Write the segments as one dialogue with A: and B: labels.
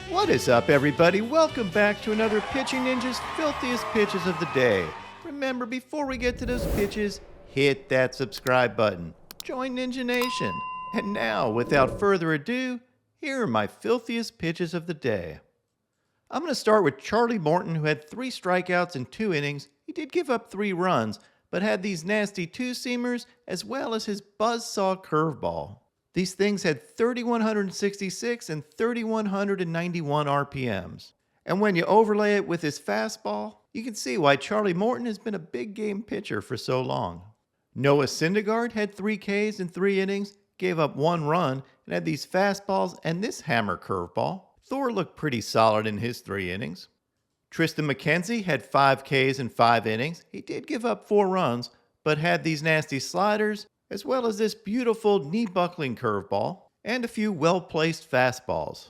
A: What is up, everybody? Welcome back to another Pitching Ninja's Filthiest Pitches of the Day. Remember, before we get to those pitches, hit that subscribe button. Join Ninja Nation. And now, without further ado, here are my filthiest pitches of the day. I'm going to start with Charlie Morton, who had 3 strikeouts in 2 innings. He did give up 3 runs, but had these nasty 2-seamers as well as his buzzsaw curveball. These things had 3,166 and 3,191 RPMs. And when you overlay it with his fastball, you can see why Charlie Morton has been a big game pitcher for so long. Noah Syndergaard had 3 Ks in 3 innings, gave up 1 run, and had these fastballs and this hammer curveball. Thor looked pretty solid in his 3 innings. Tristan McKenzie had 5 Ks in 5 innings. He did give up 4 runs, but had these nasty sliders, as well as this beautiful knee-buckling curveball, and a few well-placed fastballs.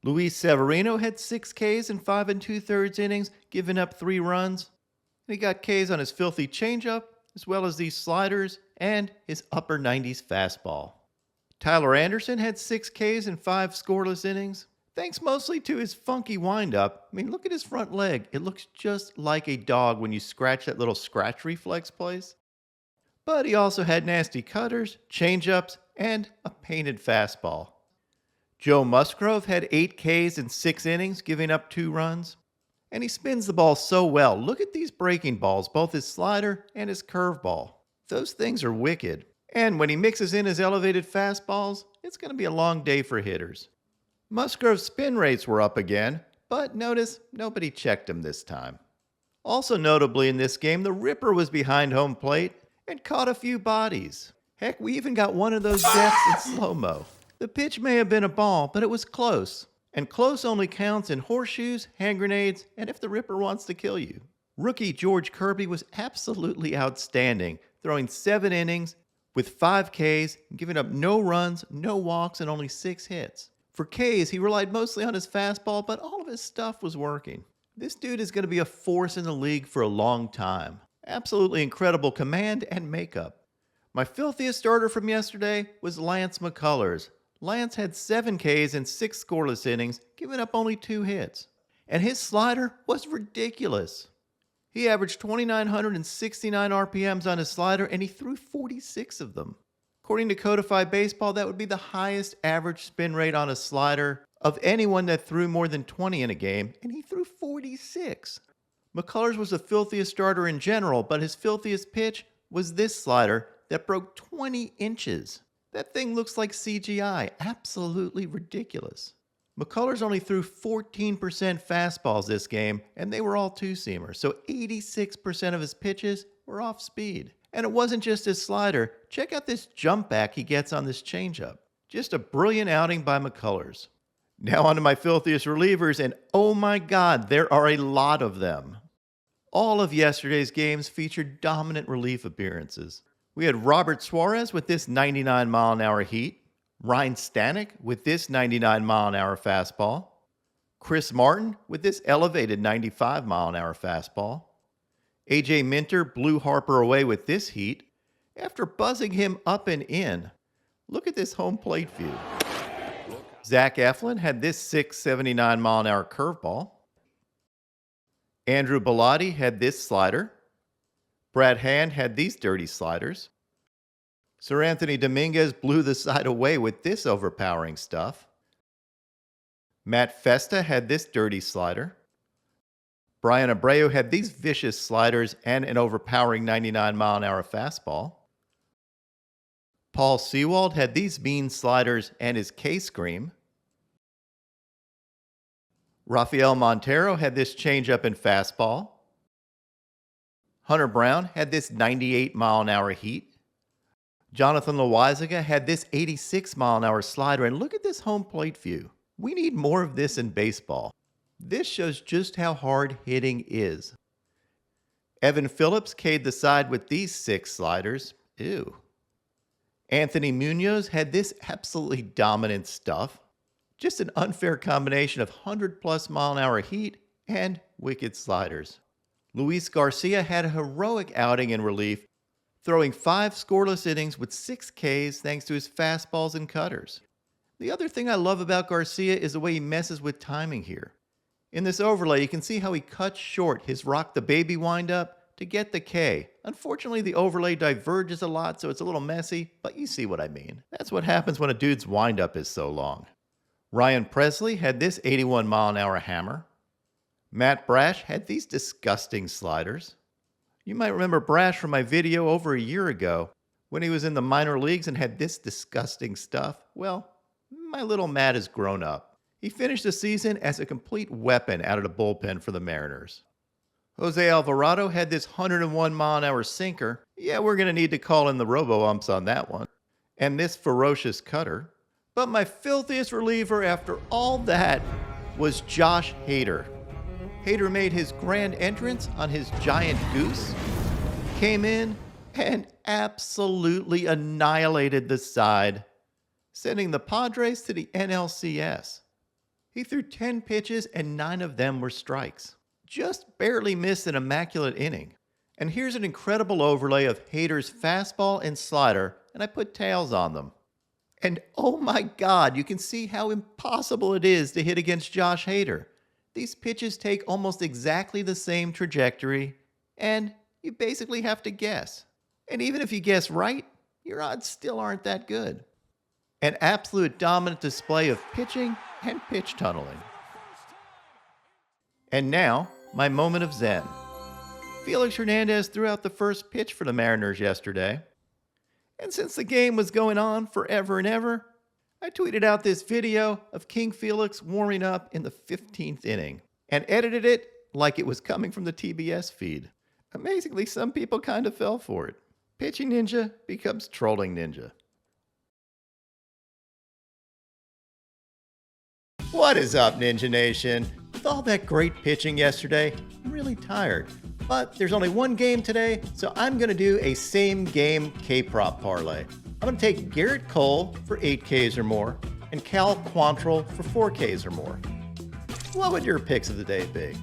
A: Luis Severino had 6 Ks in 5 2/3 innings, giving up 3 runs. And he got Ks on his filthy changeup, as well as these sliders, and his upper 90s fastball. Tyler Anderson had 6 Ks in 5 scoreless innings, thanks mostly to his funky windup. I mean, look at his front leg. It looks just like a dog when you scratch that little scratch reflex place. But he also had nasty cutters, changeups, and a painted fastball. Joe Musgrove had 8 Ks in 6 innings, giving up 2 runs. And he spins the ball so well. Look at these breaking balls, both his slider and his curveball. Those things are wicked. And when he mixes in his elevated fastballs, it's going to be a long day for hitters. Musgrove's spin rates were up again, but notice nobody checked him this time. Also notably in this game, the Ripper was behind home plate and caught a few bodies. Heck, we even got one of those deaths in slow-mo. The pitch may have been a ball, but it was close. And close only counts in horseshoes, hand grenades, and if the Ripper wants to kill you. Rookie George Kirby was absolutely outstanding, throwing 7 innings with 5 Ks, giving up no runs, no walks, and only 6 hits. For Ks, he relied mostly on his fastball, but all of his stuff was working. This dude is going to be a force in the league for a long time. Absolutely incredible command and makeup. My filthiest starter from yesterday was Lance McCullers. Lance had 7 Ks in 6 scoreless innings, giving up only 2 hits. And his slider was ridiculous. He averaged 2,969 RPMs on his slider, and he threw 46 of them. According to Codified Baseball, that would be the highest average spin rate on a slider of anyone that threw more than 20 in a game, and he threw 46. McCullers was the filthiest starter in general, but his filthiest pitch was this slider that broke 20 inches. That thing looks like CGI. Absolutely ridiculous. McCullers only threw 14% fastballs this game, and they were all 2-seamers, so 86% of his pitches were off speed. And it wasn't just his slider. Check out this jump back he gets on this changeup. Just a brilliant outing by McCullers. Now on to my filthiest relievers, and oh my God, there are a lot of them. All of yesterday's games featured dominant relief appearances. We had Robert Suarez with this 99-mile-an-hour heat, Ryan Stanek with this 99-mile-an-hour fastball, Chris Martin with this elevated 95-mile-an-hour fastball. AJ Minter blew Harper away with this heat after buzzing him up and in. Look at this home plate view. Zach Eflin had this 679-mile-an-hour curveball. Andrew Bellotti had this slider. Brad Hand had these dirty sliders. Seranthony Dominguez blew the side away with this overpowering stuff. Matt Festa had this dirty slider. Brian Abreu had these vicious sliders and an overpowering 99-mile-an-hour fastball. Paul Sewald had these mean sliders and his K-scream. Rafael Montero had this changeup and fastball. Hunter Brown had this 98-mile-an-hour heat. Jonathan Loaizaga had this 86-mile-an-hour slider, and look at this home plate view. We need more of this in baseball. This shows just how hard hitting is. Evan Phillips K'd the side with these 6 sliders. Ew. Anthony Munoz had this absolutely dominant stuff. Just an unfair combination of 100-plus mile-an-hour heat and wicked sliders. Luis Garcia had a heroic outing in relief, throwing 5 scoreless innings with 6 Ks thanks to his fastballs and cutters. The other thing I love about Garcia is the way he messes with timing here. In this overlay, you can see how he cuts short his rock the baby windup to get the K. Unfortunately, the overlay diverges a lot, so it's a little messy, but you see what I mean. That's what happens when a dude's windup is so long. Ryan Presley had this 81-mile-an-hour hammer. Matt Brash had these disgusting sliders. You might remember Brash from my video over a year ago when he was in the minor leagues and had this disgusting stuff. Well, my little Matt has grown up. He finished the season as a complete weapon out of the bullpen for the Mariners. Jose Alvarado had this 101-mile-an-hour sinker. Yeah, we're going to need to call in the robo-umps on that one. And this ferocious cutter. But my filthiest reliever after all that was Josh Hader. Hader made his grand entrance on his giant goose, came in, and absolutely annihilated the side, sending the Padres to the NLCS. He threw 10 pitches and 9 of them were strikes. Just barely missed an immaculate inning. And here's an incredible overlay of Hader's fastball and slider, and I put tails on them. And oh my God, you can see how impossible it is to hit against Josh Hader. These pitches take almost exactly the same trajectory, and you basically have to guess. And even if you guess right, your odds still aren't that good. An absolute dominant display of pitching and pitch tunneling. And now, my moment of zen. Felix Hernandez threw out the first pitch for the Mariners yesterday. And since the game was going on forever and ever, I tweeted out this video of King Felix warming up in the 15th inning and edited it like it was coming from the TBS feed. Amazingly, some people kind of fell for it. Pitching Ninja becomes Trolling Ninja. What is up, Ninja Nation? With all that great pitching yesterday, I'm really tired. But there's only one game today, so I'm going to do a same-game K-prop parlay. I'm going to take Garrett Cole for 8 Ks or more, and Cal Quantrill for 4 Ks or more. What would your picks of the day be?